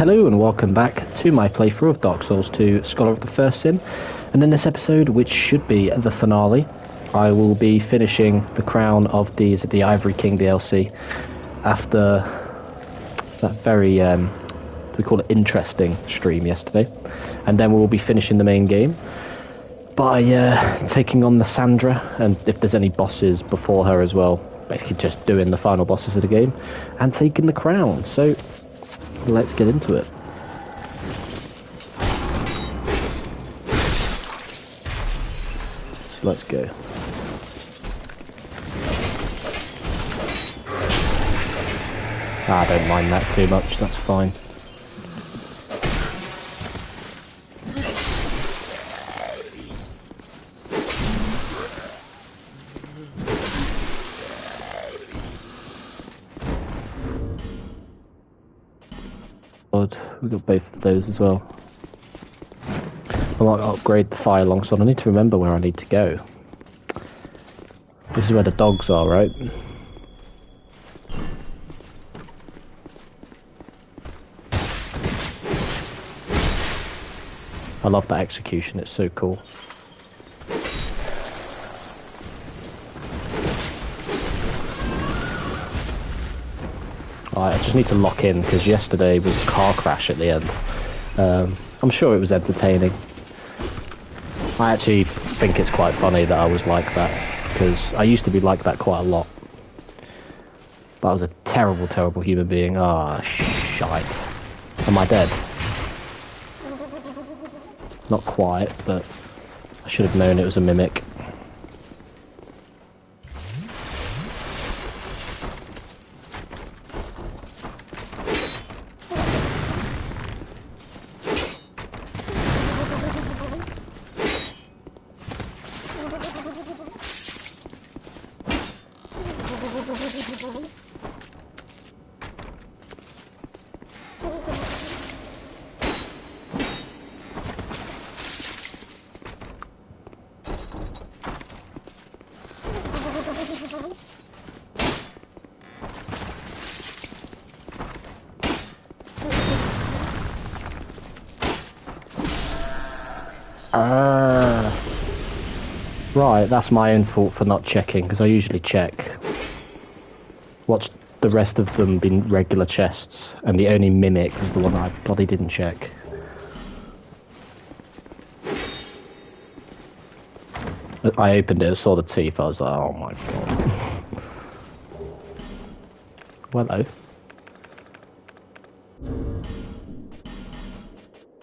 Hello and welcome back to my playthrough of Dark Souls 2 Scholar of the First Sin, and in this episode, which should be the finale, I will be finishing the Crown of the Ivory King DLC after that very, we call it interesting stream yesterday, and then we will be finishing the main game by taking on Nashandra, and if there's any bosses before her as well, basically just doing the final bosses of the game, and taking the crown. So let's get into it. So let's go. I don't mind that too much, that's fine. We've got both of those as well. I might upgrade the fire longsword. I need to remember where I need to go. This is where the dogs are, right? I love that execution, it's so cool. I just need to lock in, because yesterday was a car crash at the end. I'm sure it was entertaining. I actually think it's quite funny that I was like that, because I used to be like that quite a lot. But I was a terrible, terrible human being. Ah, shite. Am I dead? Not quite, but I should have known it was a mimic. Right, that's my own fault for not checking, because I usually check. Watch the rest of them being regular chests, and the only mimic was the one that I bloody didn't check. I opened it, I saw the teeth, I was like, oh my god. Well, hello.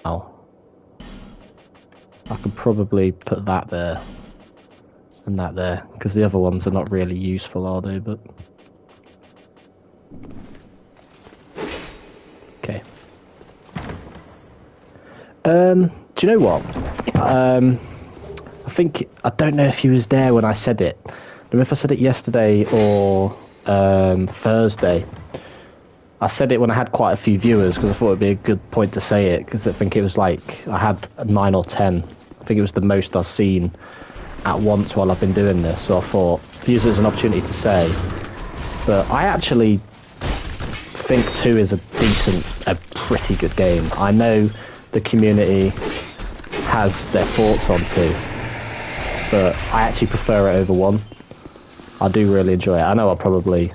Oh. I could probably put that there. And that there, because the other ones are not really useful, are they? But okay. Do you know what? I don't know if he was there when I said it. I don't know if I said it yesterday or Thursday. I said it when I had quite a few viewers because I thought it'd be a good point to say it, because I think it was like I had 9 or 10. I think it was the most I've seen at once while I've been doing this, so I thought use it as an opportunity to say. But I actually think 2 is a pretty good game. I know the community has their thoughts on 2, but I actually prefer it over 1. I do really enjoy it. I know I probably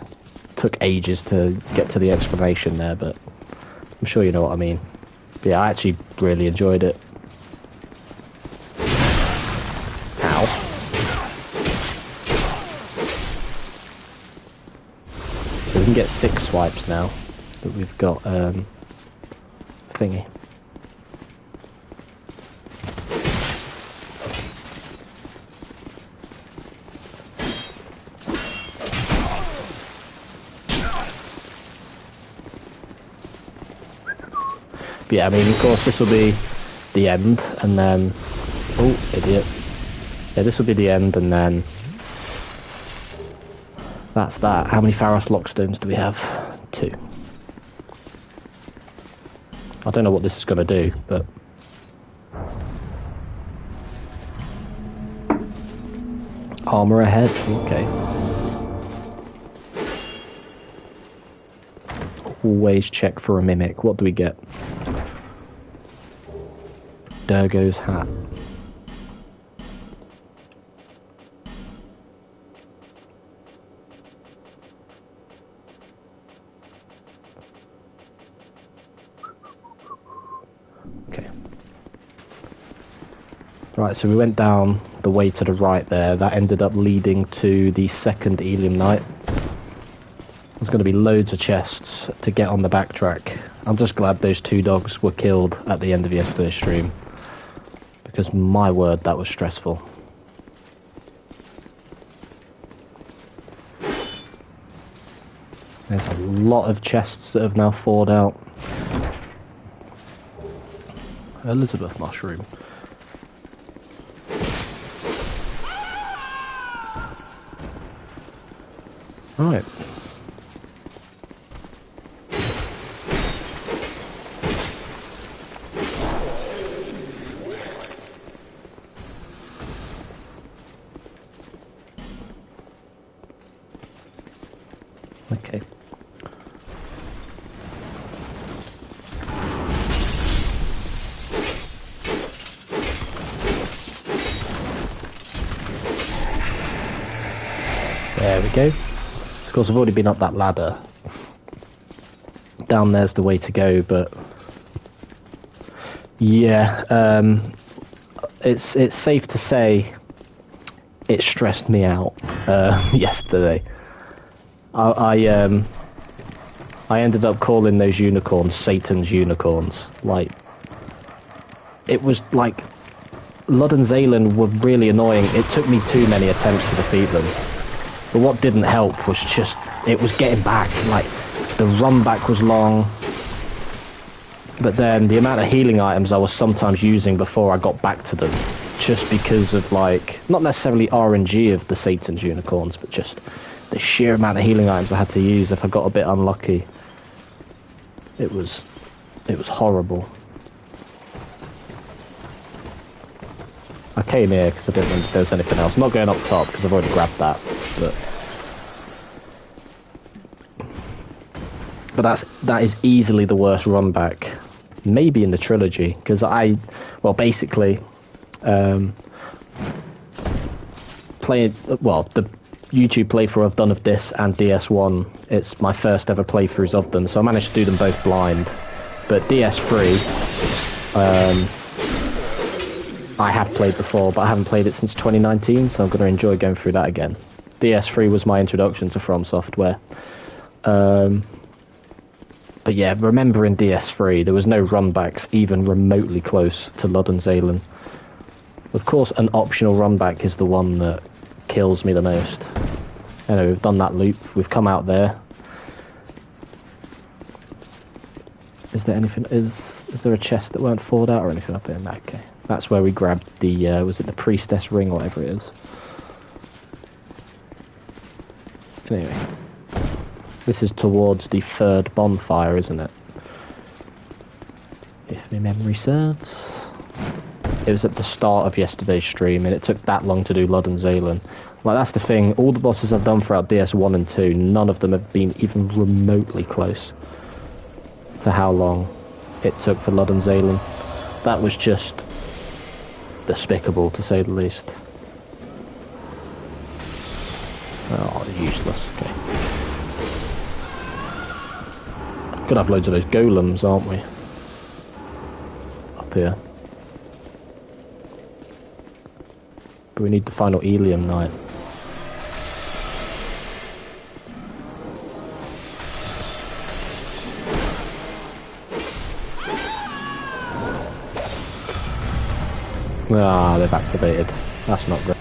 took ages to get to the explanation there, but I'm sure you know what I mean. But yeah, I actually really enjoyed it. So we can get 6 swipes now that we've got thingy. But yeah, I mean, of course this will be the end, and then oh, idiot. Yeah, this will be the end, and then that's that. How many Pharos Lockstones do we have? 2. I don't know what this is going to do, but armor ahead. Okay. Always check for a mimic. What do we get? Durgo's hat. Okay. Right, so we went down the way to the right there. That ended up leading to the second Elium Night. There's going to be loads of chests to get on the backtrack. I'm just glad those 2 dogs were killed at the end of yesterday's stream. Because my word, that was stressful. There's a lot of chests that have now thawed out. Elizabeth mushroom. Right. Okay. There we go. Of course, I've already been up that ladder. Down there's the way to go, but yeah, it's safe to say it stressed me out yesterday. I ended up calling those unicorns Satan's unicorns. Like, it was like Lud and Zalen were really annoying. It took me too many attempts to defeat them. But what didn't help was just, it was getting back. Like, the run back was long. But then the amount of healing items I was sometimes using before I got back to them, just because of, like, not necessarily RNG of the Satan's unicorns, but just the sheer amount of healing items I had to use if I got a bit unlucky. It was horrible. I came here because I didn't know if there was anything else. I'm not going up top because I've already grabbed that. But that is easily the worst run back, maybe in the trilogy, because basically, the YouTube playthrough I've done of this and DS1, it's my first ever playthroughs of them, so I managed to do them both blind. But DS3, I have played before, but I haven't played it since 2019, so I'm going to enjoy going through that again. DS3 was my introduction to From Software. But yeah, remember in DS3, there was no runbacks even remotely close to Lud and Zalen. Of course, an optional runback is the one that kills me the most. Anyway, we've done that loop, we've come out there. Is there anything, is there a chest that weren't thawed out or anything up there? No, okay. That's where we grabbed the, was it the priestess ring or whatever it is? Anyway. This is towards the third bonfire, isn't it? If my memory serves. It was at the start of yesterday's stream, and it took that long to do Lud and Zalen. Like, that's the thing, all the bosses I've done throughout DS1 and 2, none of them have been even remotely close to how long it took for Lud and Zalen. That was just despicable, to say the least. Oh, useless. Okay. Gonna have loads of those golems, aren't we? Up here. But we need the final Elium Night. Ah, they've activated. That's not great.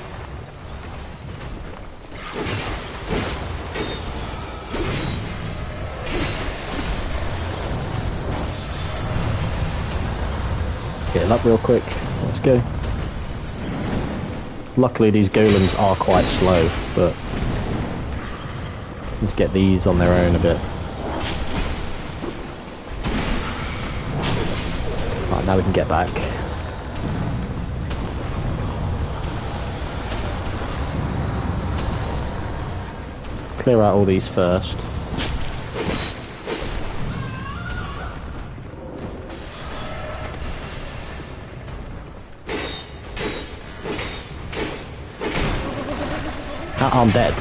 Get it up real quick. Let's go. Luckily these golems are quite slow, but let's get these on their own a bit. Right, now we can get back. Clear out all these first. I'm dead.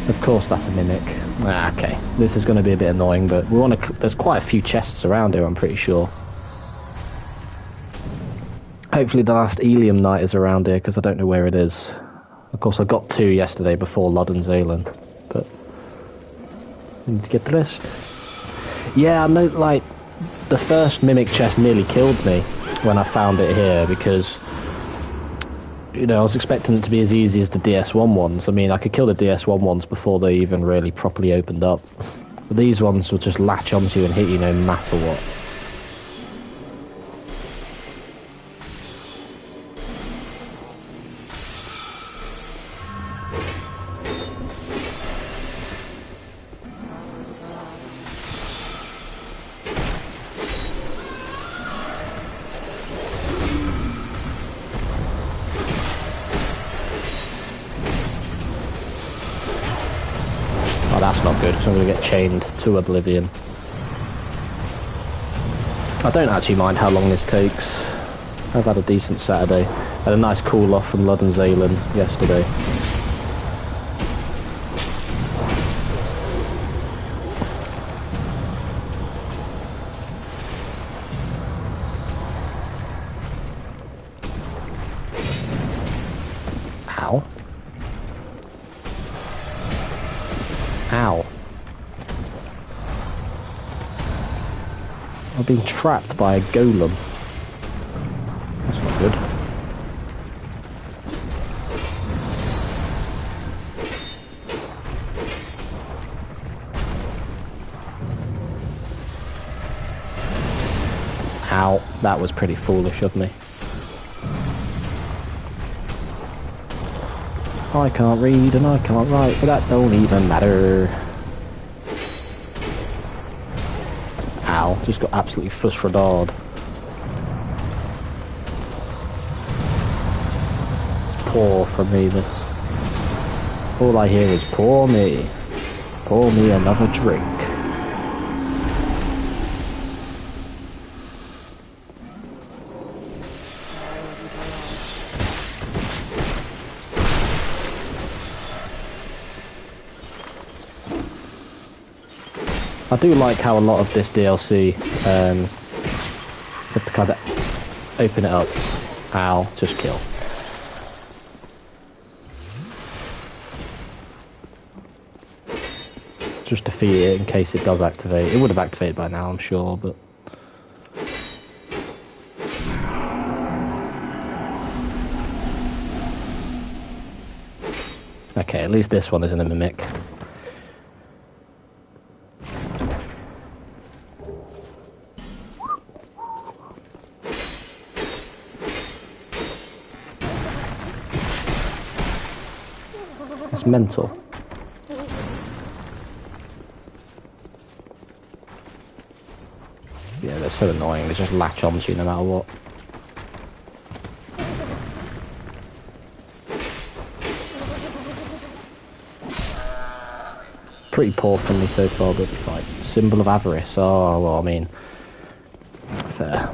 Of course that's a mimic. Ah, okay. This is going to be a bit annoying, but we want to. There's quite a few chests around here, I'm pretty sure. Hopefully the last Elium Knight is around here, because I don't know where it is. Of course, I got 2 yesterday before Lodden but I need to get the rest. Yeah, I know, like, the first mimic chest nearly killed me when I found it here, because, you know, I was expecting it to be as easy as the DS1 ones. I mean, I could kill the DS1 ones before they even really properly opened up. But these ones will just latch onto you and hit you no matter what. Oh, that's not good, because I'm going to get chained to oblivion. I don't actually mind how long this takes. I've had a decent Saturday. Had a nice cool off from Lodden yesterday. Ow. Ow. I've been trapped by a golem. That's not good. Ow. That was pretty foolish of me. I can't read and I can't write, but that don't even matter. Ow, just got absolutely frustrated. Poor from me, this. All I hear is, pour me another drink. I do like how a lot of this DLC, have to kind of open it up. Ow, just kill. Just defeat it in case it does activate. It would have activated by now, I'm sure, but... Okay, at least this one isn't a mimic. That's mental. Yeah, they're so annoying. They just latch onto you no matter what. Pretty poor from me so far, but fight. Symbol of avarice. Oh, well, I mean, fair.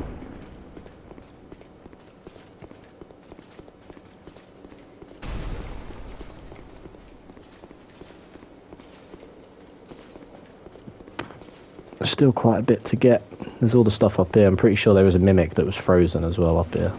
There's still quite a bit to get. There's all the stuff up here. I'm pretty sure there was a mimic that was frozen as well up here.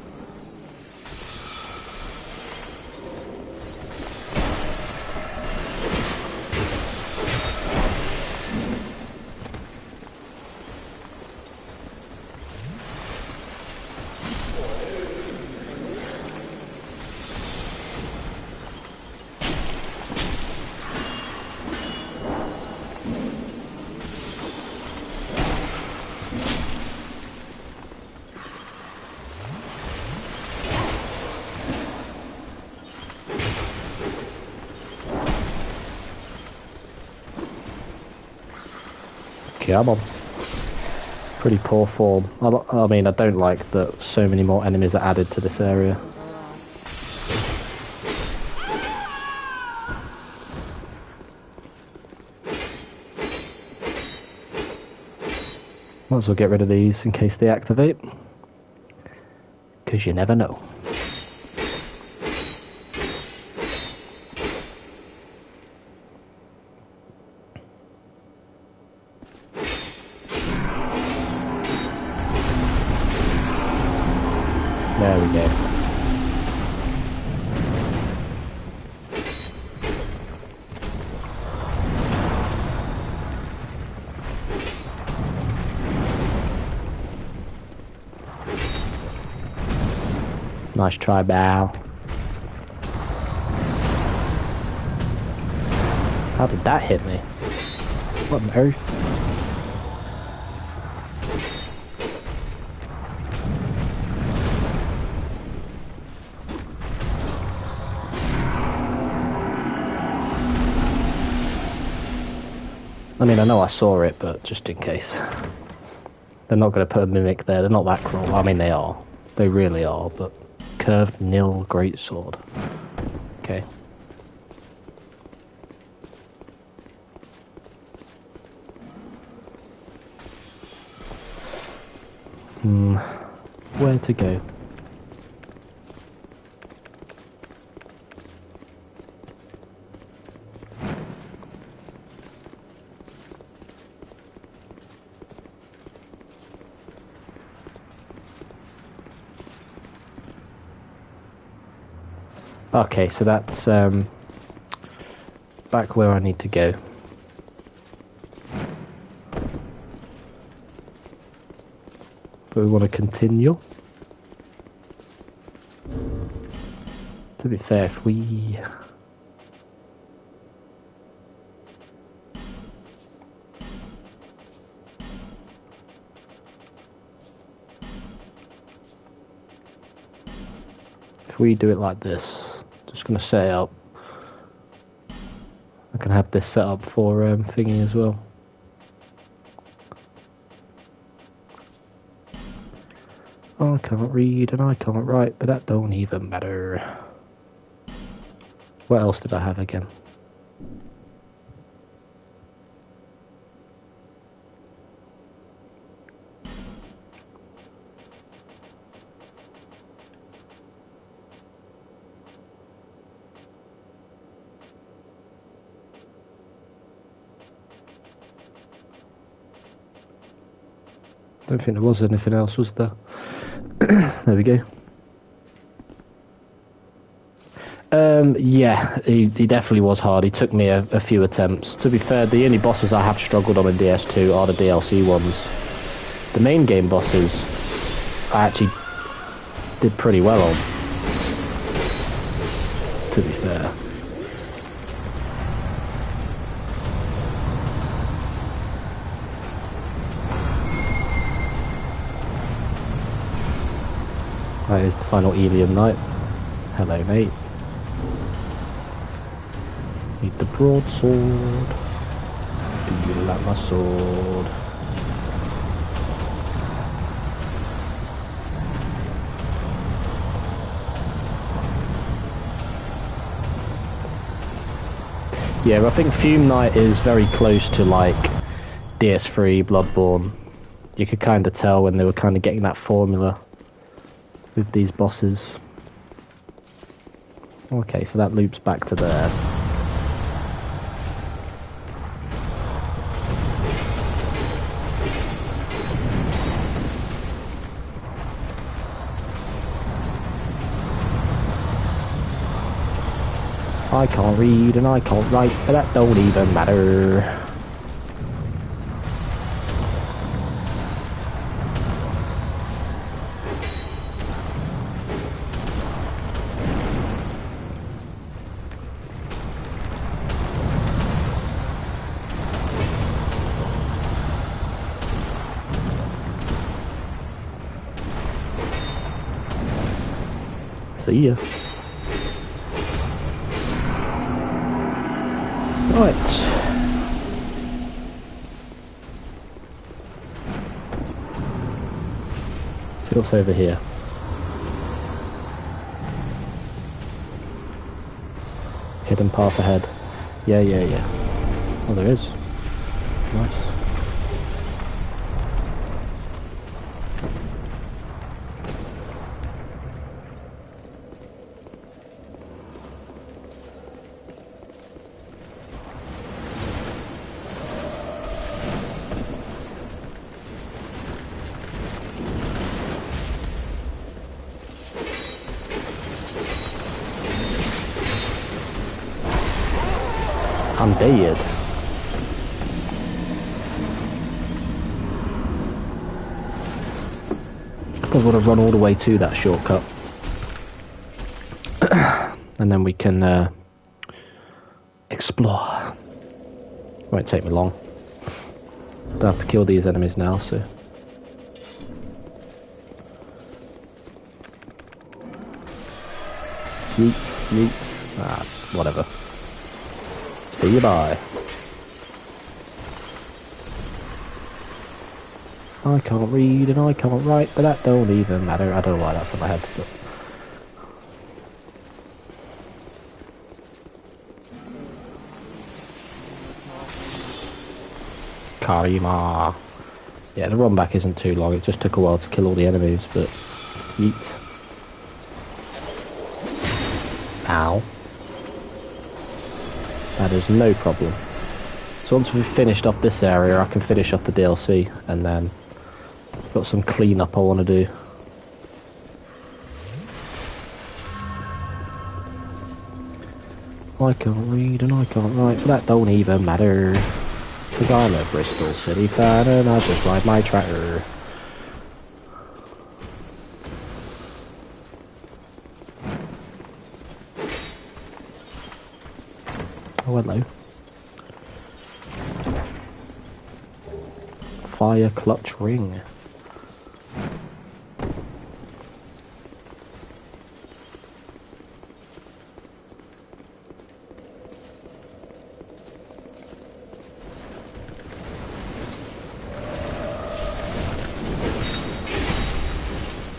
Come on. Pretty poor form. I mean, I don't like that so many more enemies are added to this area. Might as well get rid of these in case they activate. Because you never know. There we go. Nice try, Bow. How did that hit me? What on earth? I mean, I know I saw it, but just in case. They're not going to put a mimic there. They're not that cruel. I mean, they are. They really are, but... Curved nil greatsword. Okay. Where to go? Okay, so that's back where I need to go. But we want to continue. To be fair, if we... If we do it like this, just going to set it up. I can have this set up for thingy as well. I can't read and I can't write, but that don't even matter. What else did I have again? Don't think there was anything else, was there? There we go. Yeah, he definitely was hard. He took me a few attempts. To be fair, the only bosses I have struggled on in DS2 are the DLC ones. The main game bosses, I actually did pretty well on. To be fair. Right, here's the final Elium Knight. Hello, mate. Need the broadsword. Do you like my sword? Yeah, I think Fume Knight is very close to like DS3 Bloodborne. You could kind of tell when they were kind of getting that formula with these bosses. Okay, so that loops back to there. I can't read and I can't write, but that don't even matter. See ya. Right. See what's over here. Hidden path ahead. Yeah. Oh, there is. Nice. I'm dead. I want to run all the way to that shortcut. And then we can explore. Won't take me long. Don't have to kill these enemies now, so... Yeet, yeet. Ah, whatever. See you, bye. I can't read and I can't write, but that don't even matter. I don't know why that's on my head, but... Karima. Yeah, the run back isn't too long. It just took a while to kill all the enemies, but... Yeet. Ow. That is no problem. So once we've finished off this area, I can finish off the DLC, and then... got some cleanup I want to do. I can't read and I can't write, but that don't even matter. Because I'm a Bristol City fan and I just ride my tractor. Oh, hello. Fire clutch ring.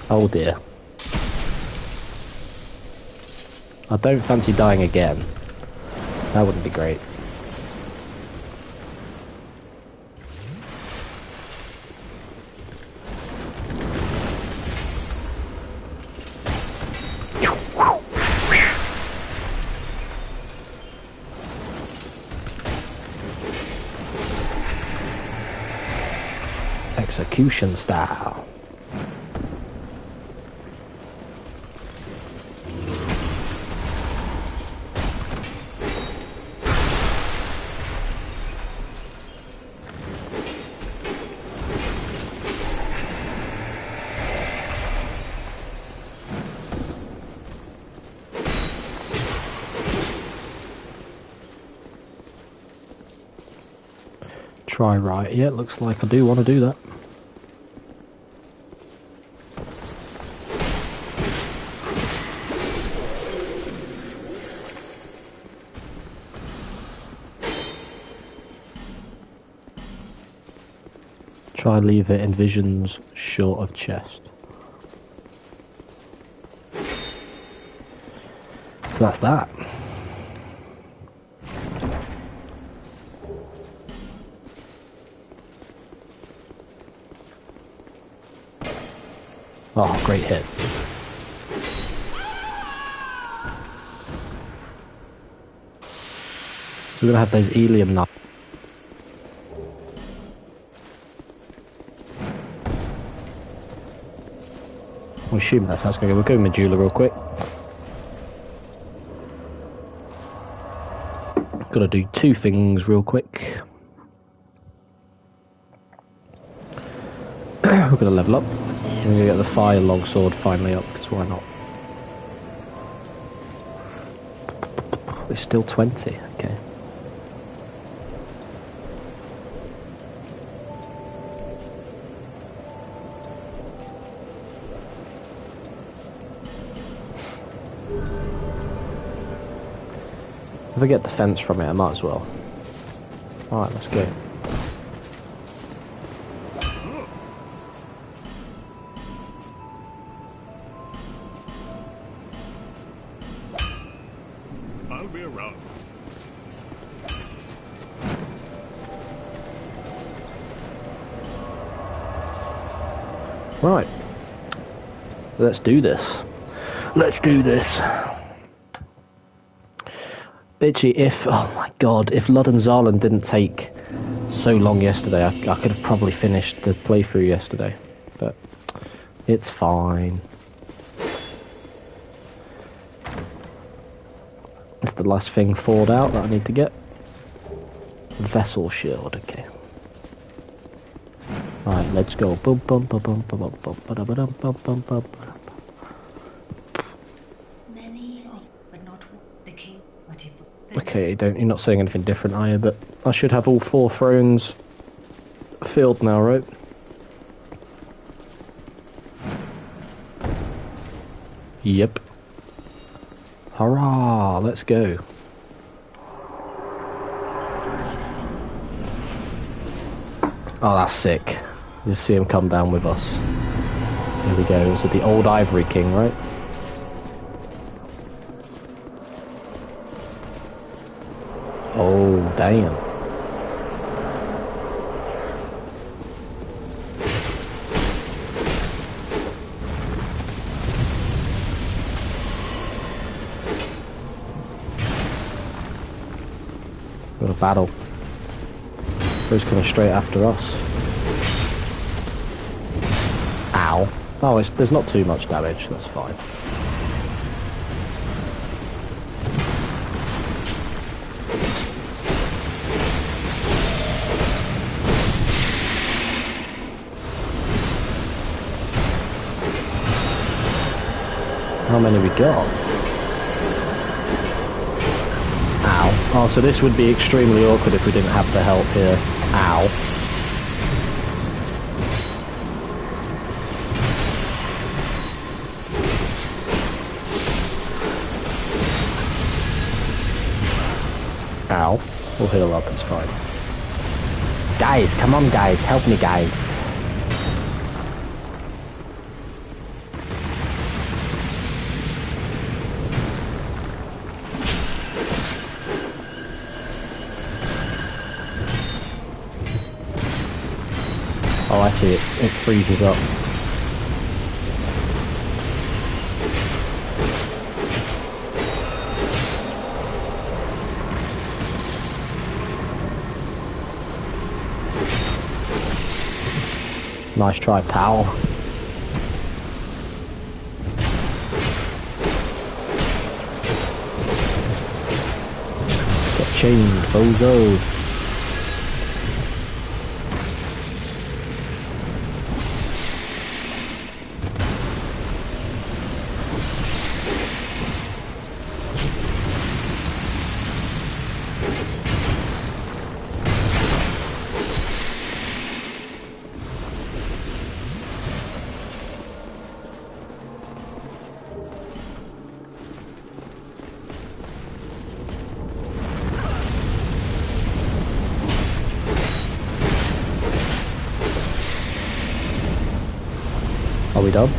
Oh dear. I don't fancy dying again. That wouldn't be great. Execution style. Try right. Yeah, it looks like I do want to do that. Try leave it in visions short of chest. So that's that. Oh, great hit. So we're gonna have those helium knives. I assume that's how it's going to go. We'll go Medulla real quick. Gotta do two things real quick. We're gonna level up. We're gonna get the fire log sword finally up, because why not? It's still 20, okay. If I get defense from it, I might as well. Alright, let's go. I'll be around. Right. Let's do this. Let's do this. Bitchy, if, oh my god, if Lud and Zarlan didn't take so long yesterday, I could have probably finished the playthrough yesterday. But it's fine. It's the last thing thawed out that I need to get. Vessel shield, okay. Alright, let's go. Bum, bum, bum, bum, bum, bum, bum, bum, bum, bum, bum, bum. Many of, but not the king. Okay, you're not saying anything different, are you? But I should have all 4 thrones filled now, right? Yep. Hurrah! Let's go. Oh, that's sick. Just see him come down with us. Here we go. Is it the old Ivory King, right? Oh, damn. Got a battle. Who's coming straight after us? Ow. Oh, there's not too much damage, that's fine. How many we got? Ow. Oh, so this would be extremely awkward if we didn't have the help here. Ow. Ow. We'll heal up, it's fine. Guys, come on guys, help me guys. Oh, I see it. It freezes up. Nice try, pal. Get chained, bozo. Are we done?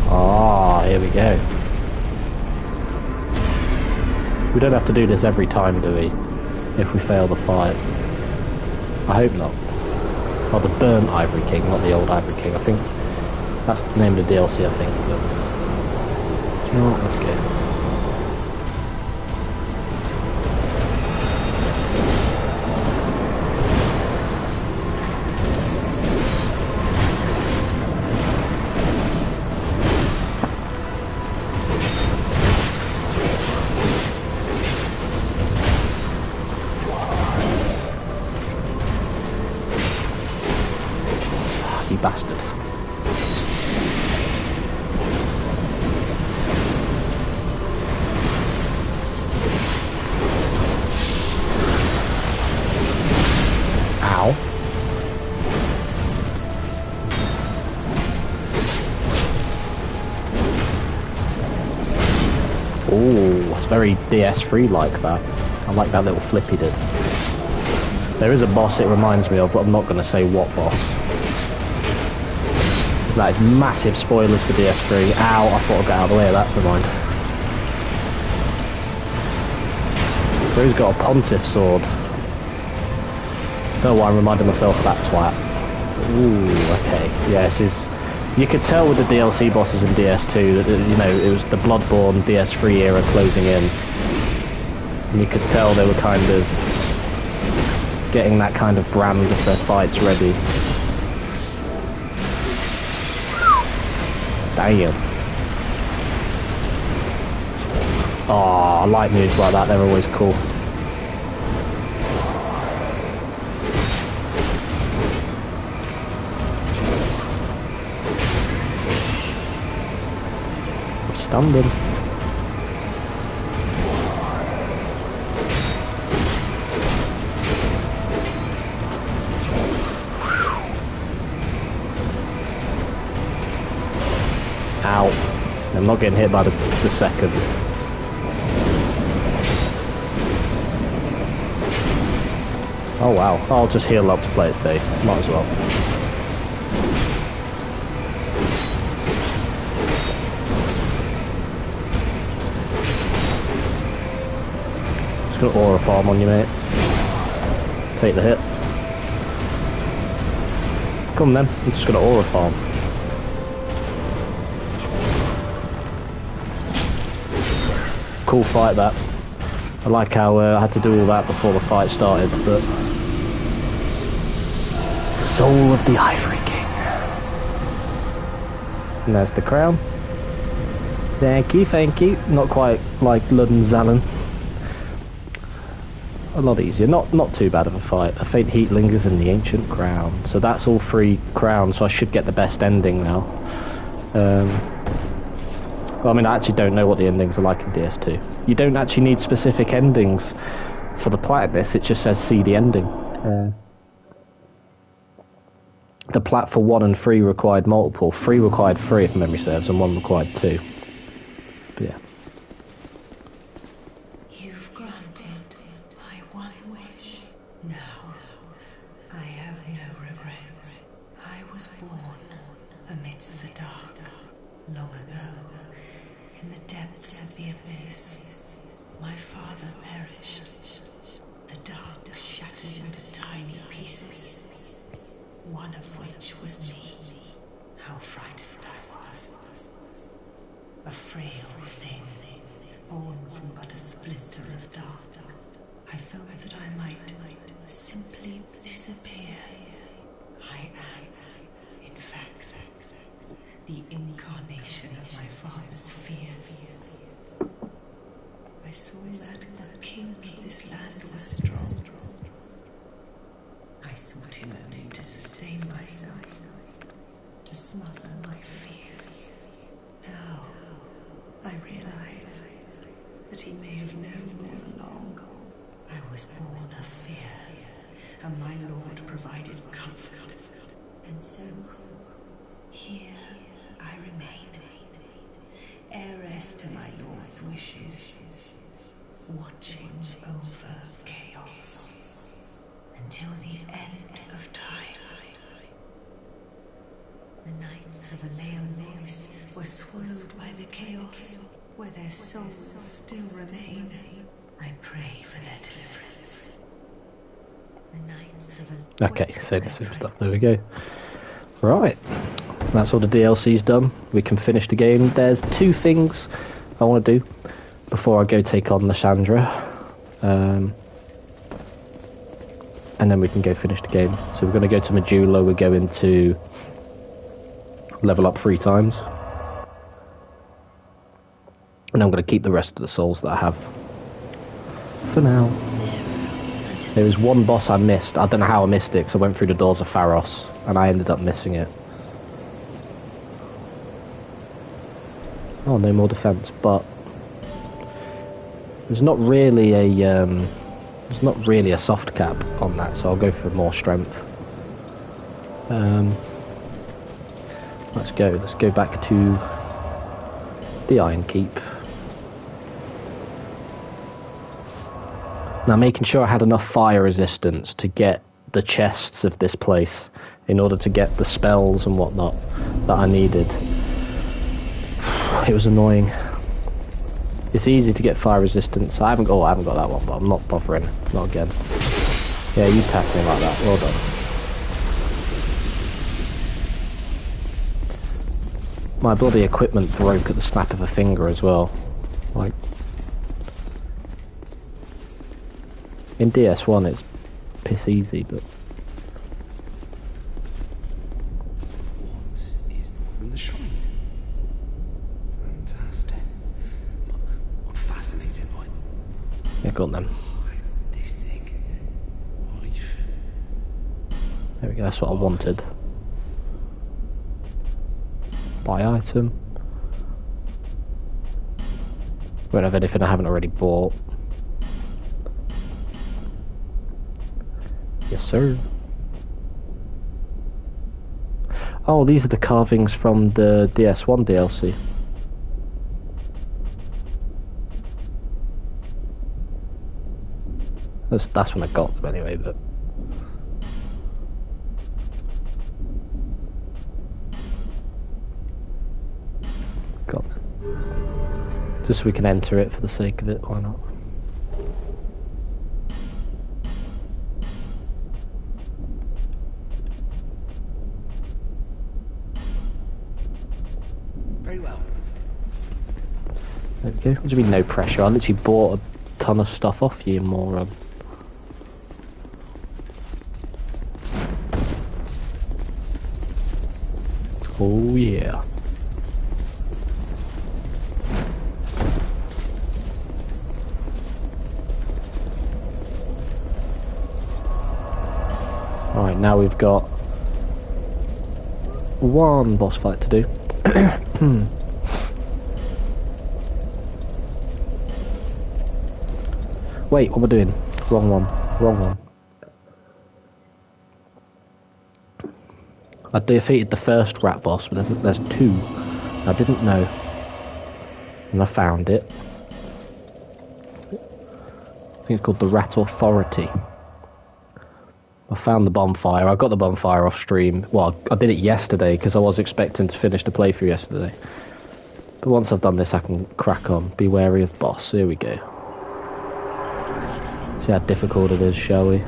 Ah, here we go. We don't have to do this every time, do we? If we fail the fight. I hope not. Oh, the burnt Ivory King, not the old Ivory King. I think that's the name of the DLC, I think. But, do you know what? Let's go. You bastard. Ow. Oh, it's very DS3 like that. I like that little flip he did. There is a boss it reminds me of, but I'm not going to say what boss. That is massive spoilers for DS3. Ow, I thought I'd get out of the way of that, never mind. So he's got a pontiff sword. Don't know why I'm reminding myself of that twat. Ooh, okay. Yeah, this is... You could tell with the DLC bosses in DS2 that, you know, it was the Bloodborne DS3 era closing in. And you could tell they were kind of getting that kind of brand of their fights ready. Damn. Oh, I like moves like that, they're always cool. Stunned him. Ow. I'm not getting hit by the second. Oh wow. I'll just heal up to play it safe. Might as well. Just got aura farm on you, mate. Take the hit. Come on then. I'm just gonna aura farm. Cool fight that. I like how I had to do all that before the fight started, but... Soul of the Ivory King. And there's the crown. Thank you, thank you. Not quite like Ludden Zallen. A lot easier. Not too bad of a fight. A faint heat lingers in the ancient crown. So that's all 3 crowns, so I should get the best ending now. Well, I mean, I actually don't know what the endings are like in DS2. You don't actually need specific endings for the plat of this, it just says see the ending. The plat for 1 and 3 required multiple. 3 required 3 if memory serves, and 1 required 2. But yeah. You've granted my one wish. Now, I have no regrets. I was born amidst the dark, long ago. In the depths of the abyss, my father perished. The dark shattered into tiny pieces, one of which was me. How frightened I was. A frail thing, born from but a splinter of dark. I felt that I might simply disappear. I am, in fact, the incarnation of my father's fears. I saw that the king of this land was strong. I sought him only to sustain myself, to smother my fears. Now, I realize that he may have known all along. I was born of fear, and my Lord provided comfort. And so, here I remain, heiress to my Lord's wishes, watching over chaos until the end of time. The Knights of Aleum were swallowed by the chaos, where their souls still remain. I pray for their deliverance. The Knights of Okay, so the same stuff. There we go. Right. That's all the DLC's done. We can finish the game. There's 2 things I want to do before I go take on Nashandra. And then we can go finish the game. So we're going to go to Majula. We're going to level up 3 times. And I'm going to keep the rest of the souls that I have for now. There was one boss I missed. I don't know how I missed it, because I went through the doors of Pharos and I ended up missing it. Oh, no more defense, but there's not really a soft cap on that, so I'll go for more strength. Let's go back to the Iron Keep. Now, making sure I had enough fire resistance to get the chests of this place in order to get the spells and whatnot that I needed. It was annoying. It's easy to get fire resistance. I haven't got that one, but I'm not bothering. Not again. Yeah, you tapped me like that. Well done. My bloody equipment broke at the snap of a finger as well. Like, in DS1 it's piss easy, but... What is from the shrine? want them. There we go, that's what I wanted. Buy item. Won't have anything I haven't already bought. Yes, sir. Oh, these are the carvings from the DS1 DLC. That's when I got them anyway, but... Got them. Just so we can enter it for the sake of it, why not? Very well. There we go. What do you mean no pressure? I literally bought a ton of stuff off you, moron. Oh yeah. Alright, now we've got one boss fight to do. Wait, what am I doing? Wrong one. Wrong one. I defeated the first rat boss, but there's two. I didn't know. And I found it. I think it's called the Rat Authority. I found the bonfire. I got the bonfire off stream. Well, I did it yesterday because I was expecting to finish the playthrough yesterday. But once I've done this, I can crack on. Be wary of boss. Here we go. See how difficult it is, shall we?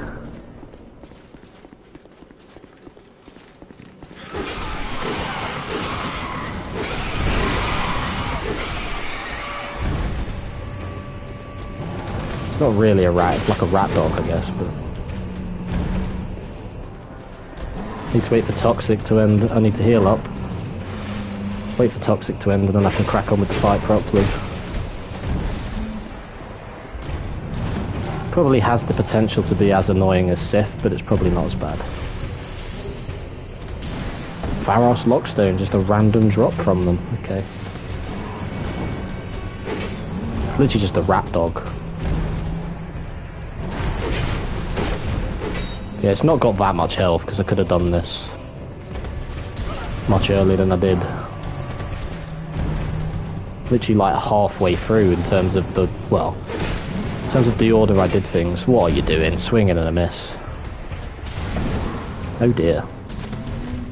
It's not really a rat, it's like a rat dog, I guess, but... Need to wait for Toxic to end. I need to heal up. Wait for Toxic to end and then I can crack on with the fight properly. Probably has the potential to be as annoying as Sith, but it's probably not as bad. Pharos Lockstone, just a random drop from them. Okay. Literally just a rat dog. Yeah, it's not got that much health because I could have done this much earlier than I did. Literally like halfway through in terms of the, well, in terms of the order I did things. What are you doing? Swinging and a miss. Oh dear.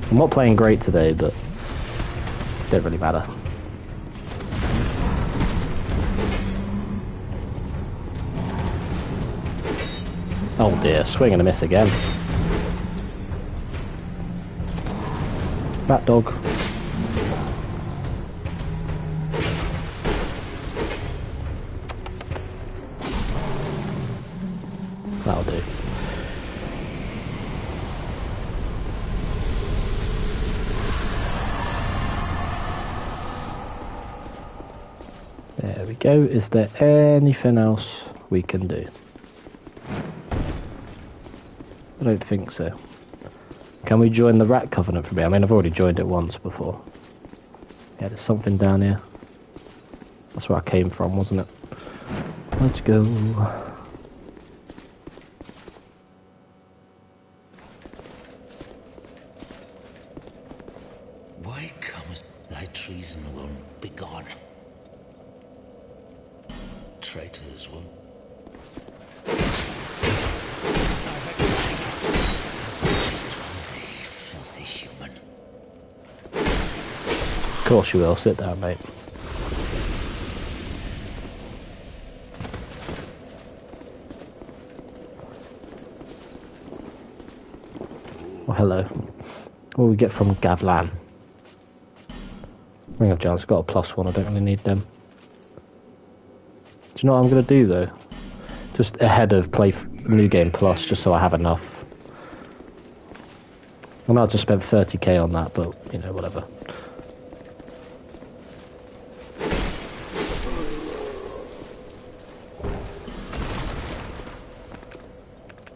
I'm not playing great today, but it don't really matter. Oh dear, swing and a miss again. Rat dog. That'll do. There we go. Is there anything else we can do? I don't think so. Can we join the Rat Covenant for me? I mean, I've already joined it once before. Yeah, there's something down here. That's where I came from, wasn't it? Let's go. Why comest thy treason won't be gone? Traitors will. Filthy human. Of course you will. Sit down, mate. Oh, hello. What do we get from Gavlan? Ring of Giants, got a +1, I don't really need them. Do you know what I'm going to do though? Just ahead of play New Game Plus, just so I have enough. I might have just spent 30k on that, but, you know, whatever.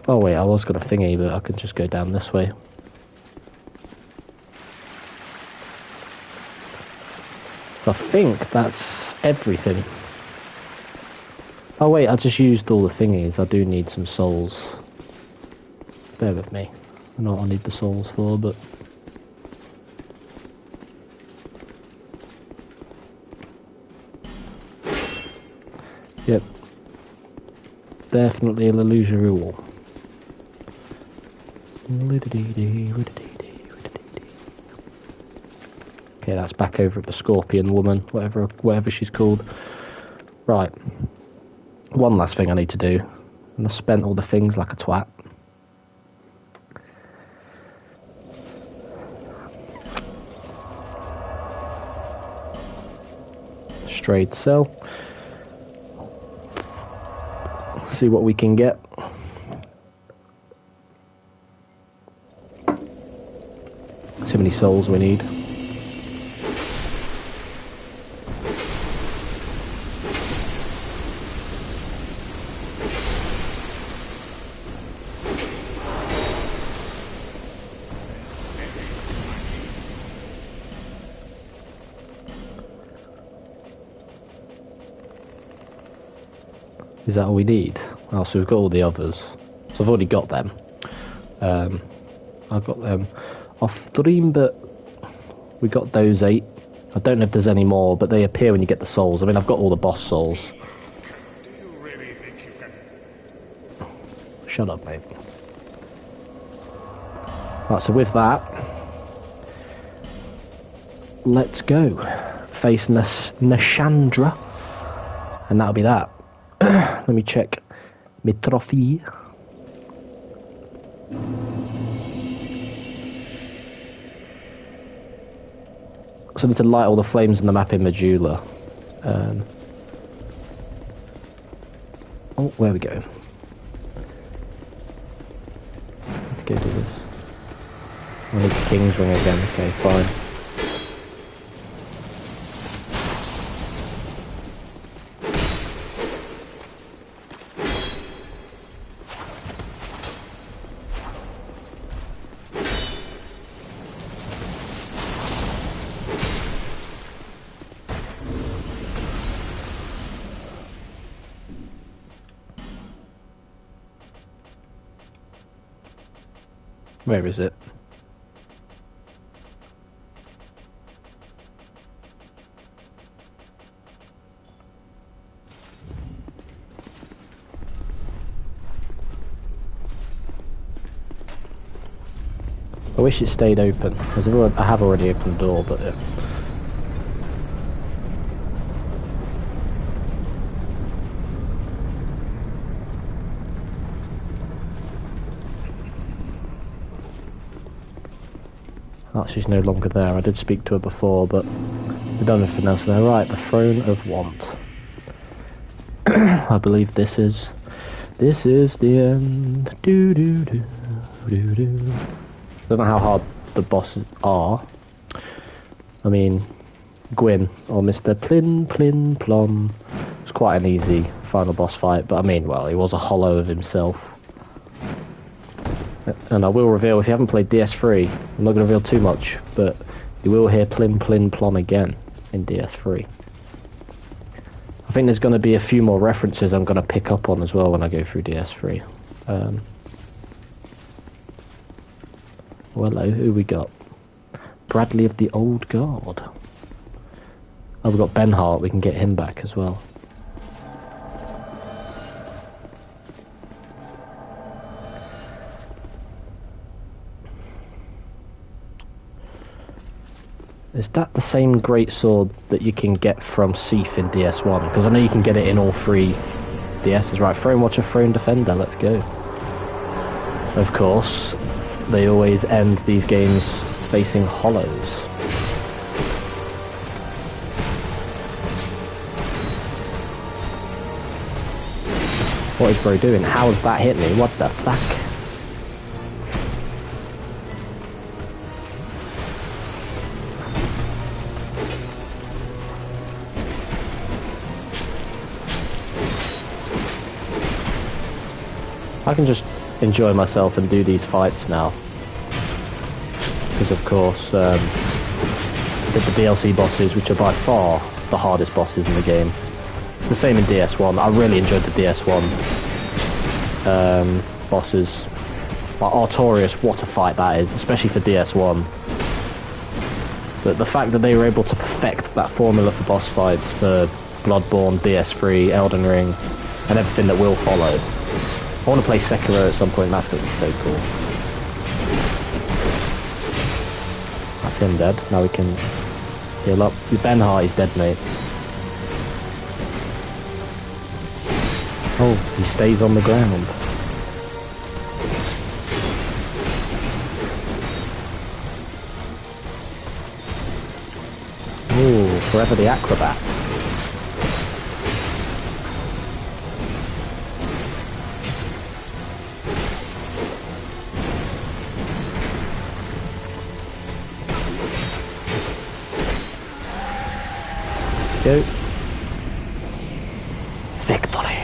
Oh wait, I was gonna thingy, but I could just go down this way. So I think that's everything. Oh wait, I just used all the thingies. I do need some souls. Bear with me. I know what I need the souls for, but... Yep. Definitely an illusory wall. Okay, that's back over at the Scorpion Woman, whatever she's called. Right. One last thing I need to do. And I spent all the things like a twat. Strayed cell. See what we can get. See how many souls we need. Is that all we need? Oh, so we've got all the others. So I've already got them. I've got them off stream, but we got those 8. I don't know if there's any more, but they appear when you get the souls. I mean, I've got all the boss souls. Do you really think you can? Shut up, mate. Right, so with that, let's go. Face Nashandra. And that'll be that. Let me check my trophy. So I need to light all the flames in the map in Medulla. Oh, where we go? Let's go do this. I need the King's Ring again. Okay, fine. Where is it? I wish it stayed open. I have already opened the door, but... Oh, she's no longer there. I did speak to her before, but we've done everything else there. Right, the Throne of Want. I believe this is the end. Do do do do do. Don't know how hard the bosses are. I mean, Gwyn or Mr. Plin Plin Plom. It's quite an easy final boss fight, but I mean, well, he was a hollow of himself. And I will reveal, if you haven't played DS3, I'm not going to reveal too much, but you will hear Plim Plin Plom again in DS3. I think there's going to be a few more references I'm going to pick up on as well when I go through DS3. Well, hello, who we got? Bradley of the Old Guard. Oh, we've got Ben Hart, we can get him back as well. Is that the same greatsword that you can get from Seath in DS1? Because I know you can get it in all 3 DSs. Right, Throne Watcher, Throne Defender, let's go. Of course, they always end these games facing hollows. What is bro doing? How has that hit me? What the fuck? I can just enjoy myself and do these fights now. Because of course, with the DLC bosses, which are by far the hardest bosses in the game. The same in DS1. I really enjoyed the DS1 bosses. Like Artorias, what a fight that is, especially for DS1. But the fact that they were able to perfect that formula for boss fights for Bloodborne, DS3, Elden Ring, and everything that will follow. I want to play Sekiro at some point, that's going to be so cool. That's him dead. Now we can heal up. Ben Hart is dead, mate. Oh, he stays on the ground. Oh, forever the acrobat. Go. Victory.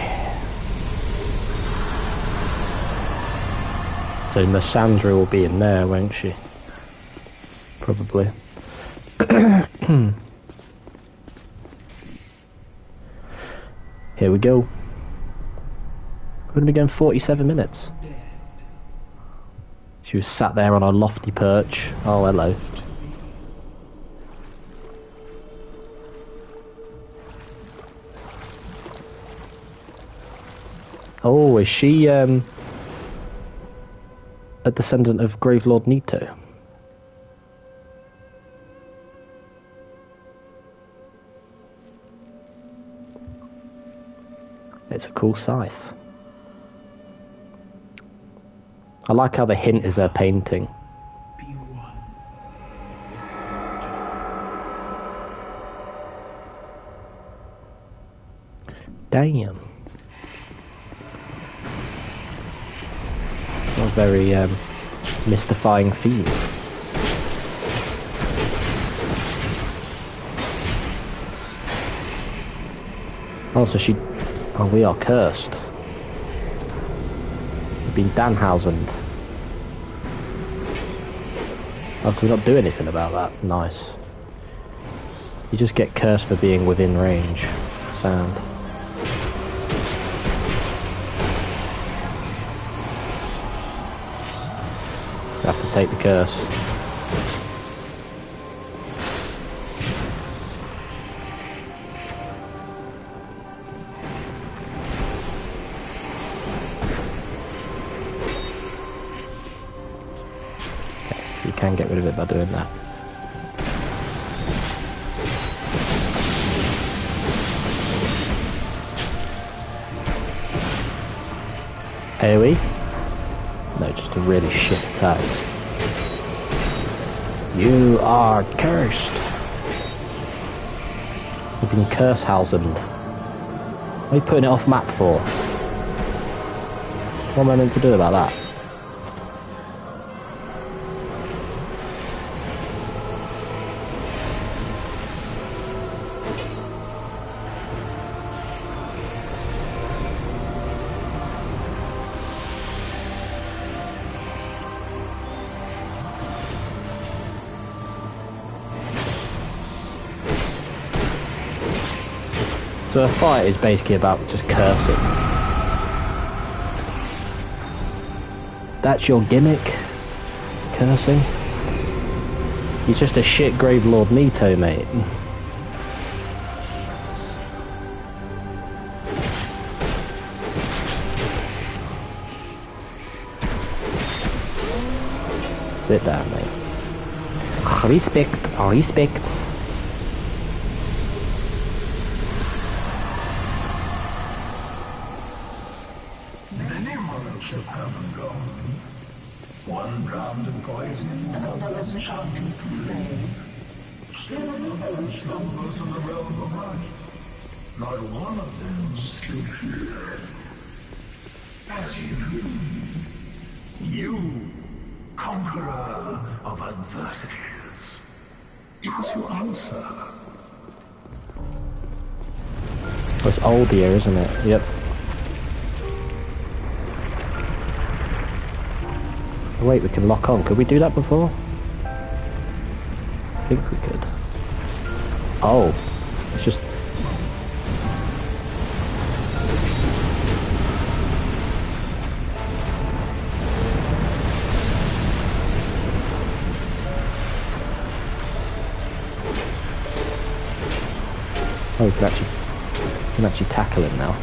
So Nashandra will be in there, won't she? Probably. Here we go. We're going to be going 47 minutes. She was sat there on a lofty perch. Oh, hello. Oh, is she a descendant of Gravelord Nito? It's a cool scythe. I like how the hint is her painting. Damn. A very mystifying theme. Oh, so she... Oh, we are cursed. We've been Danhausened. Oh, can we not do anything about that? Nice. You just get cursed for being within range. Sound. You have to take the curse. You can get rid of it by doing that. AoE? No, just a really shit attack. You are cursed. You've been curse-housened. What are you putting it off map for? What am I meant to do about that? So a fight is basically about just cursing. That's your gimmick? Cursing? You're just a shit Gravelord Nito, mate. Sit down, mate. Respect, respect. Have come and gone. One drowned in poison, another succumbed to flame. Still another slumbers in the realm of life. Not one of them stood here. As you dream, you, conqueror of adversities. Give us your answer. Oh, it's old here, isn't it? Yep. Wait, we can lock on. Could we do that before? I think we could. Oh, it's just... Oh, we can actually tackle him now.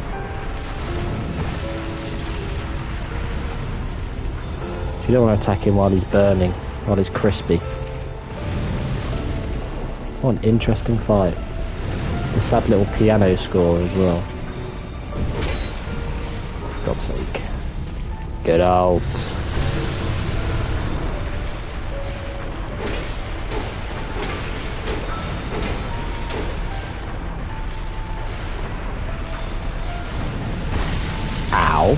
You don't want to attack him while he's burning, while he's crispy. What an interesting fight. A sad little piano score as well. For God's sake. Get out. Ow.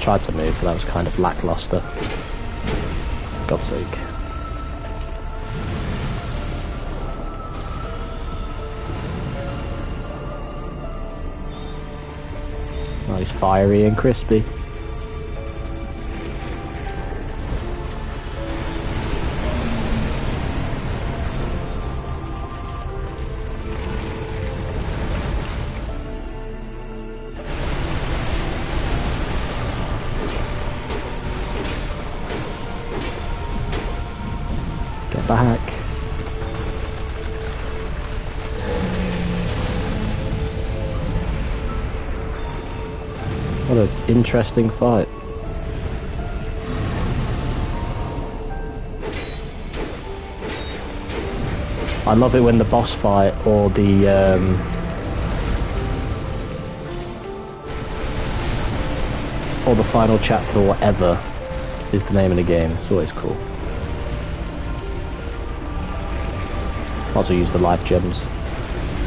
Tried to move, but that was kind of lackluster. For God's sake. Oh, he's fiery and crispy. Back. What an interesting fight. I love it when the boss fight or the final chapter or whatever is the name of the game. It's always cool. Also use the life gems.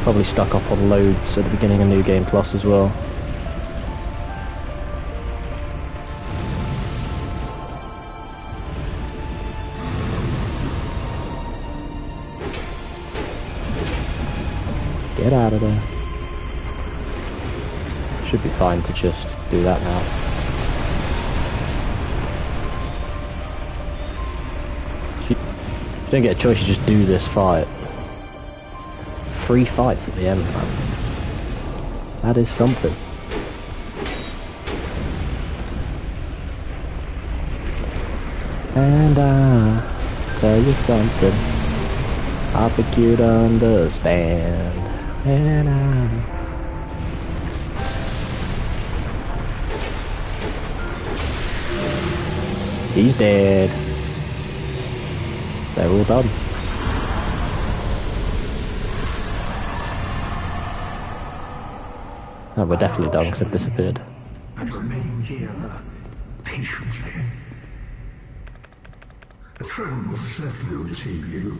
Probably stuck up on loads at the beginning of New Game Plus as well. Get out of there. Should be fine to just do that now. You don't get a choice, you just do this fight. 3 fights at the end, man. That is something. And I'll tell you something I think you'd understand. And he's dead. They're all done. Oh, we're definitely done because they've disappeared. And remain here patiently. The throne will certainly receive you.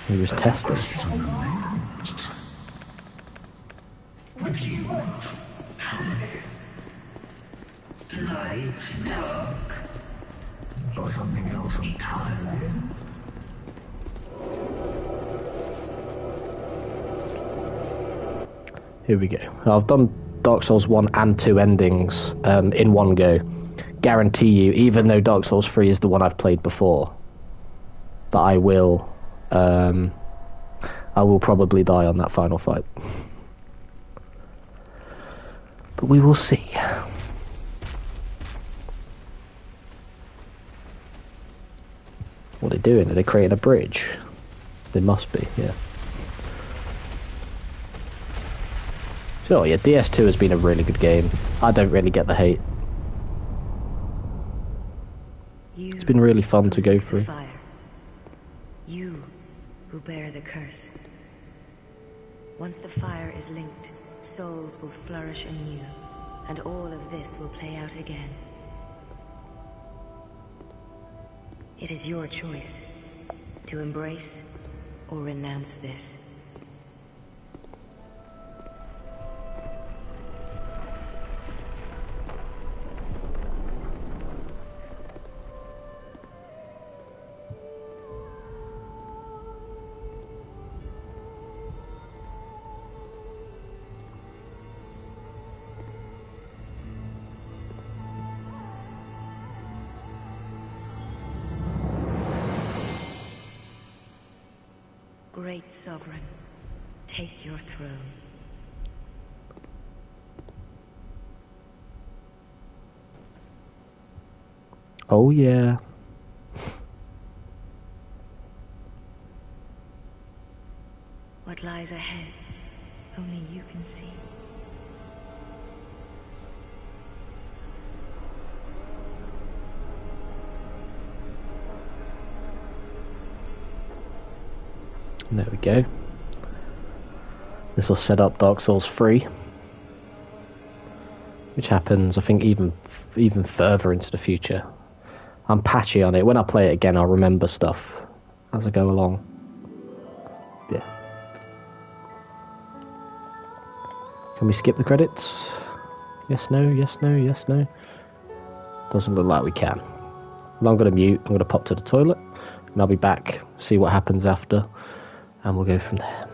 He was testing. What do you want? Tell me. Light, dark, or something else entirely? Here we go. I've done Dark Souls 1 and 2 endings in one go. Guarantee you, even though Dark Souls 3 is the one I've played before, that I will probably die on that final fight. But we will see. What are they doing? Are they creating a bridge? They must be, yeah. Sure, yeah, DS2 has been a really good game. I don't really get the hate. It's been really fun to go through. Fire. You who bear the curse. Once the fire is linked, souls will flourish anew, and all of this will play out again. It is your choice to embrace or renounce this. Great sovereign, take your throne. Oh yeah. What lies ahead, only you can see. There we go. This will set up Dark Souls 3, which happens, I think, even further into the future. I'm patchy on it. When I play it again, I'll remember stuff as I go along. Yeah. Can we skip the credits? Yes, no, yes, no, yes, no. Doesn't look like we can. Well, I'm going to mute. I'm going to pop to the toilet, and I'll be back, see what happens after, and we'll go from there.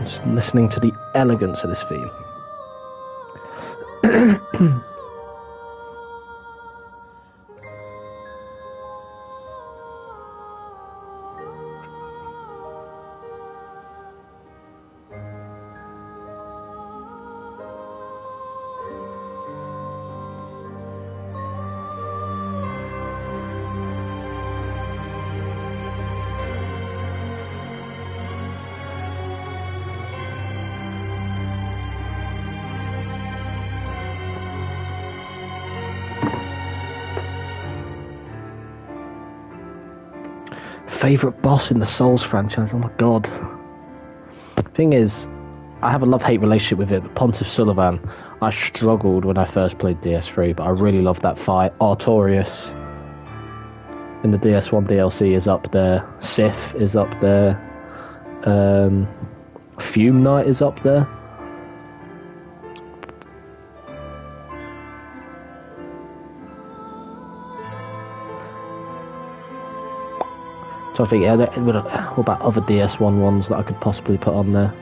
Just listening to the elegance of this theme. Favourite boss in the Souls franchise? Oh my god. Thing is, I have a love-hate relationship with it, but Pontiff Sullivan, I struggled when I first played DS3, but I really loved that fight. Artorias in the DS1 DLC is up there. Sith is up there. Fume Knight is up there. So I think, yeah, what about other DS1 ones that I could possibly put on there?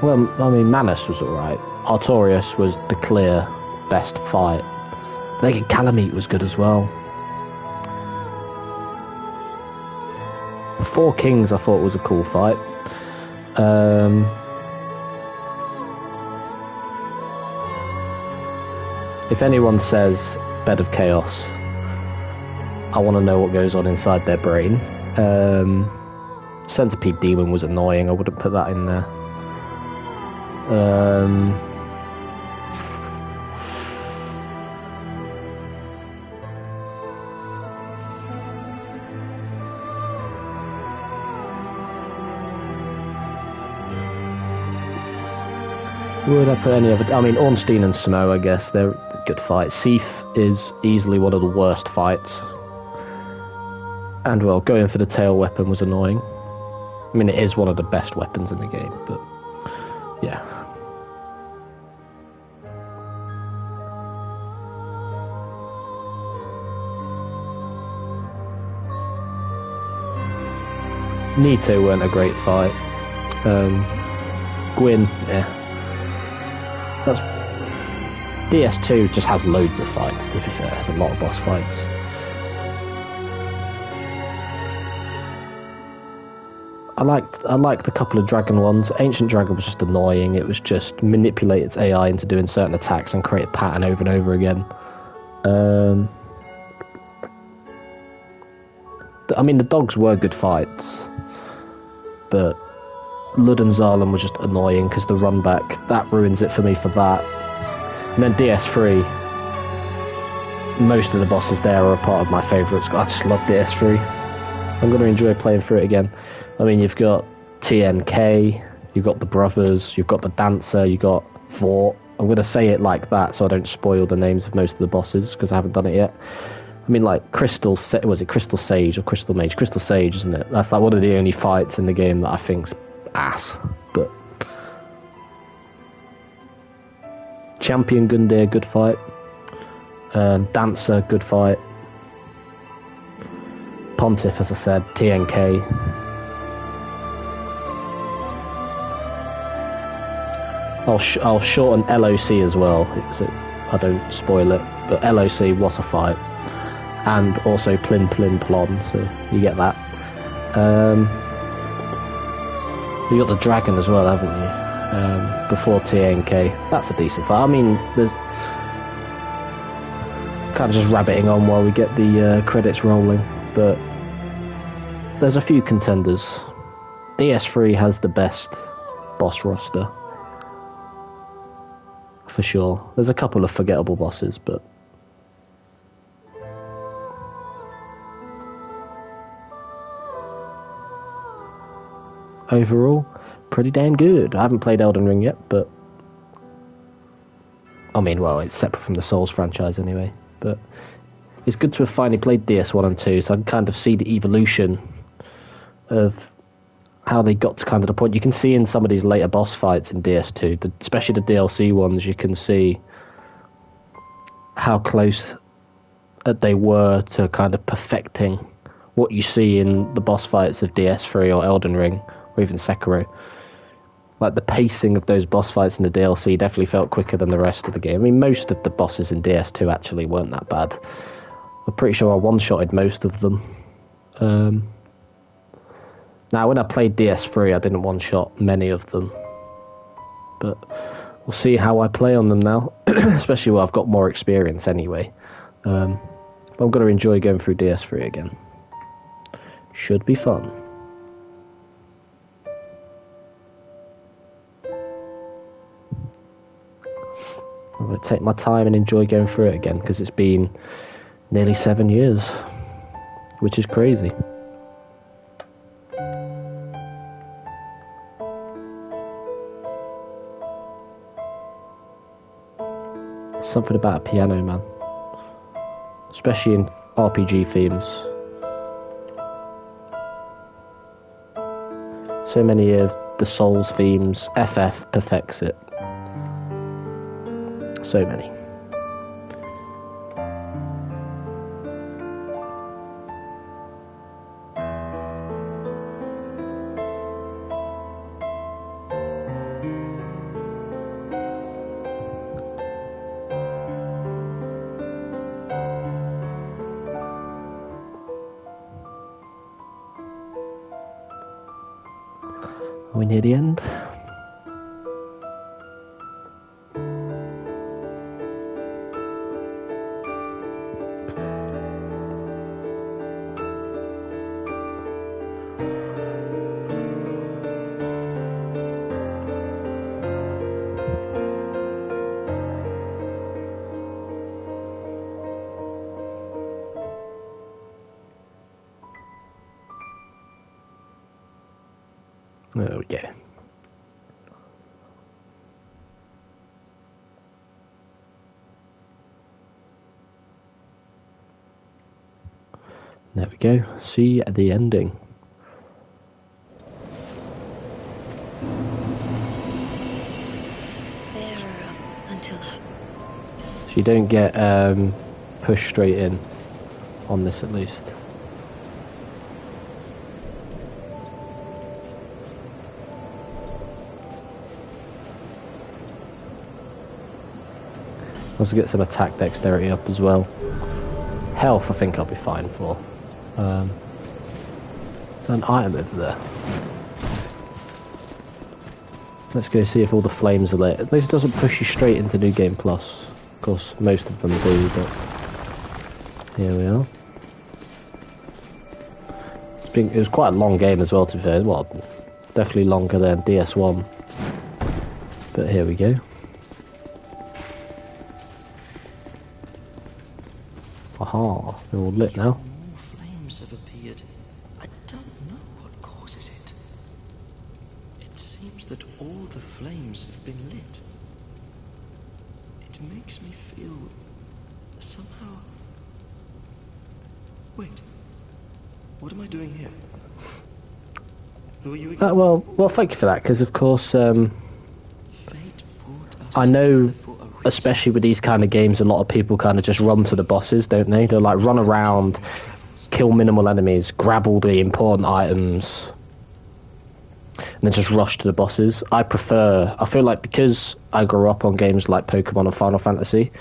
Well, I mean, Manus was alright. Artorias was the clear best fight. I think Calamite was good as well. Four Kings I thought was a cool fight. If anyone says Bed of Chaos, I want to know what goes on inside their brain. Centipede Demon was annoying. I wouldn't put that in there. Would I put any other? I mean, Ornstein and Smo, I guess they're good fights. Seath is easily one of the worst fights. And well, going for the tail weapon was annoying. I mean, it is one of the best weapons in the game, but yeah. Nito weren't a great fight. Gwyn, yeah. That's DS2 just has loads of fights, to be fair. It has a lot of boss fights. I liked the couple of dragon ones. Ancient Dragon was just annoying. It was just manipulate its AI into doing certain attacks and create a pattern over and over again. I mean, the dogs were good fights, but Lud and Zarlan was just annoying because the run back, that ruins it for me for that. And then DS3, most of the bosses there are a part of my favourites. I just love DS3. I'm going to enjoy playing through it again. I mean, you've got TNK, you've got the brothers, you've got the dancer, you've got Vort. I'm going to say it like that so I don't spoil the names of most of the bosses because I haven't done it yet. I mean, like, was it Crystal Sage or Crystal Mage? Crystal Sage, isn't it? That's like one of the only fights in the game that I think's ass. But Champion Gundyr, good fight. Dancer, good fight. Pontiff, as I said. TNK. I'll shorten LOC as well, so I don't spoil it. But LOC, what a fight. And also Plin Plin Plon, so you get that. You got the dragon as well, haven't you? Before TNK. That's a decent fight. I mean, there's kind of just rabbiting on while we get the credits rolling, but there's a few contenders. DS3 has the best boss roster, for sure. There's a couple of forgettable bosses, but overall, pretty damn good. I haven't played Elden Ring yet, but I mean, well, it's separate from the Souls franchise anyway, but it's good to have finally played DS1 and 2, so I can kind of see the evolution of how they got to kind of the point. You can see in some of these later boss fights in DS2, especially the DLC ones, you can see how close they were to kind of perfecting what you see in the boss fights of DS3 or Elden Ring, or even Sekiro. Like, the pacing of those boss fights in the DLC definitely felt quicker than the rest of the game. I mean, most of the bosses in DS2 actually weren't that bad. I'm pretty sure I one-shotted most of them. Now, when I played DS3, I didn't one-shot many of them. But we'll see how I play on them now, especially when I've got more experience anyway. But I'm going to enjoy going through DS3 again. Should be fun. I'm going to take my time and enjoy going through it again, because it's been nearly 7 years, which is crazy. Something about a piano, man. Especially in RPG themes. So many of the Souls themes, FF perfects it. So many. Are we near the end? Oh, yeah. There we go. See the ending. So you don't get pushed straight in on this, at least. Also get some attack dexterity up as well. Health, I think I'll be fine for. There's an item over there. Let's go see if all the flames are lit. At least it doesn't push you straight into New Game Plus. Of course, most of them do, but here we are. It was quite a long game as well, to be fair. Well, definitely longer than DS1. But here we go. Aha, they're all lit now. More flames have appeared. I don't know what causes it. It seems that all the flames have been lit. It makes me feel somehow... Wait. What am I doing here? Who are you again? Well, thank you for that, because of course, Fate brought us I know, together for a reason. especially with these kind of games, a lot of people kind of just run to the bosses, don't they? They'll like run around, kill minimal enemies, grab all the important items, and then just rush to the bosses. I feel like because I grew up on games like Pokemon and Final Fantasy,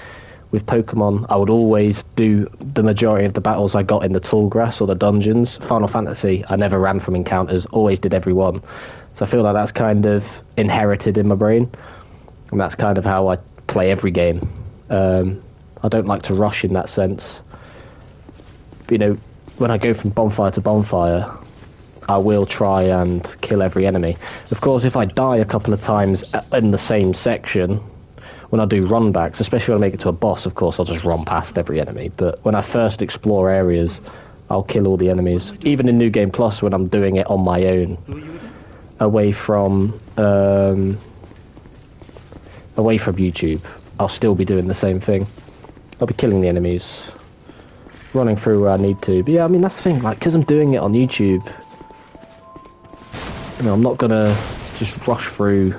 with Pokemon, I would always do the majority of the battles I got in the tall grass or the dungeons. Final Fantasy, I never ran from encounters, always did every one. So I feel like that's kind of inherited in my brain, and that's kind of how I play every game. I don't like to rush in that sense. But, you know, when I go from bonfire to bonfire, I will try and kill every enemy. Of course, if I die a couple of times in the same section, when I do run backs, especially when I make it to a boss, of course, I'll just run past every enemy. But when I first explore areas, I'll kill all the enemies. Even in New Game Plus, when I'm doing it on my own, away from YouTube, I'll still be doing the same thing. I'll be killing the enemies, running through where I need to. But yeah, I mean, that's the thing, like, because I'm doing it on YouTube, you know, I'm not gonna just rush through,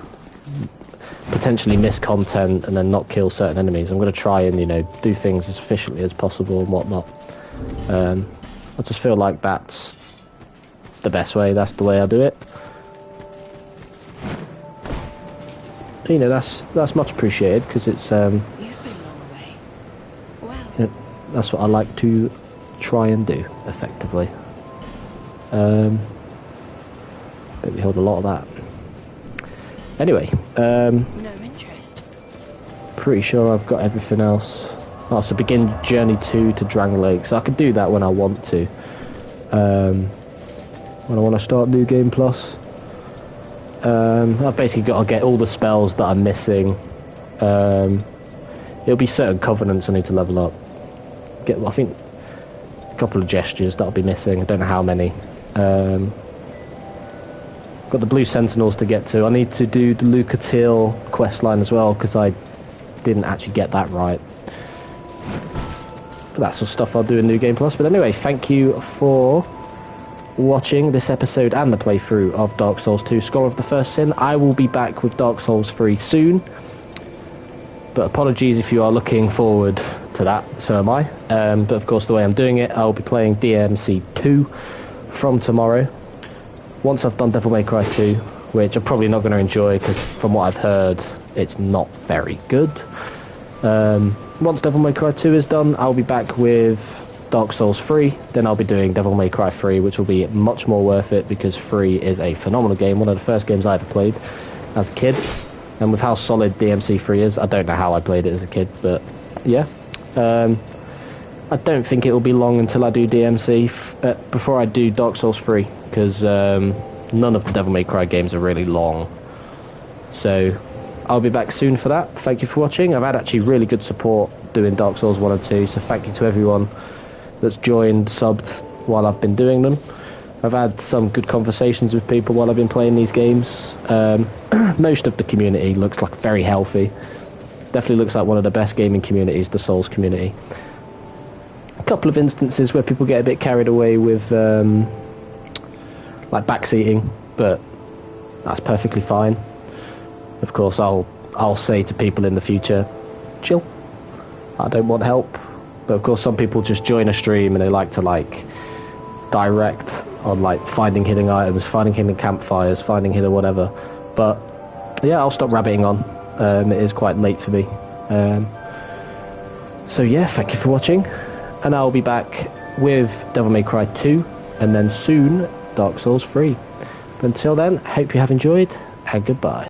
potentially miss content and then not kill certain enemies. I'm going to try and, you know, do things as efficiently as possible and whatnot. I just feel like that's the best way. That's the way I do it. You know, that's much appreciated, because it's You've been a long way. Well, you know, that's what I like to try and do effectively. But we hold a lot of that. Anyway, no interest. pretty sure I've got everything else. Oh, so begin Journey 2 to Drang Lake. So I can do that when I want to. When I want to start New Game Plus. I've basically got to get all the spells that I'm missing. It'll be certain covenants I need to level up. I think, a couple of gestures that I'll be missing. I don't know how many. Got the Blue Sentinels to get to. I need to do the Lucatil questline as well, because I didn't actually get that right. But that's the stuff I'll do in New Game Plus. But anyway, thank you for watching this episode and the playthrough of Dark Souls 2, Scholar of the First Sin. I will be back with Dark Souls 3 soon. But apologies if you are looking forward to that, so am I. But of course, the way I'm doing it, I'll be playing DMC 2 from tomorrow. Once I've done Devil May Cry 2, which I'm probably not going to enjoy, because from what I've heard, it's not very good. Once Devil May Cry 2 is done, I'll be back with Dark Souls 3. Then I'll be doing Devil May Cry 3, which will be much more worth it, because 3 is a phenomenal game, one of the first games I ever played as a kid. And with how solid DMC 3 is, I don't know how I played it as a kid, but yeah. I don't think it will be long until I do DMC, before I do Dark Souls 3, because none of the Devil May Cry games are really long. So I'll be back soon for that. Thank you for watching. I've had actually really good support doing Dark Souls 1 and 2, so thank you to everyone that's joined, subbed while I've been doing them. I've had some good conversations with people while I've been playing these games. Most of the community looks like very healthy. Definitely looks like one of the best gaming communities, the Souls community. A couple of instances where people get a bit carried away with like backseating, but that's perfectly fine. Of course, I'll say to people in the future, chill. I don't want help. But of course, some people just join a stream and they like to like direct on like finding hidden items, finding hidden campfires, finding hidden whatever. But yeah, I'll stop rabbiting on. It is quite late for me. So yeah, thank you for watching, and I'll be back with Devil May Cry 2, and then soon Dark Souls 3. But until then, hope you have enjoyed, and goodbye.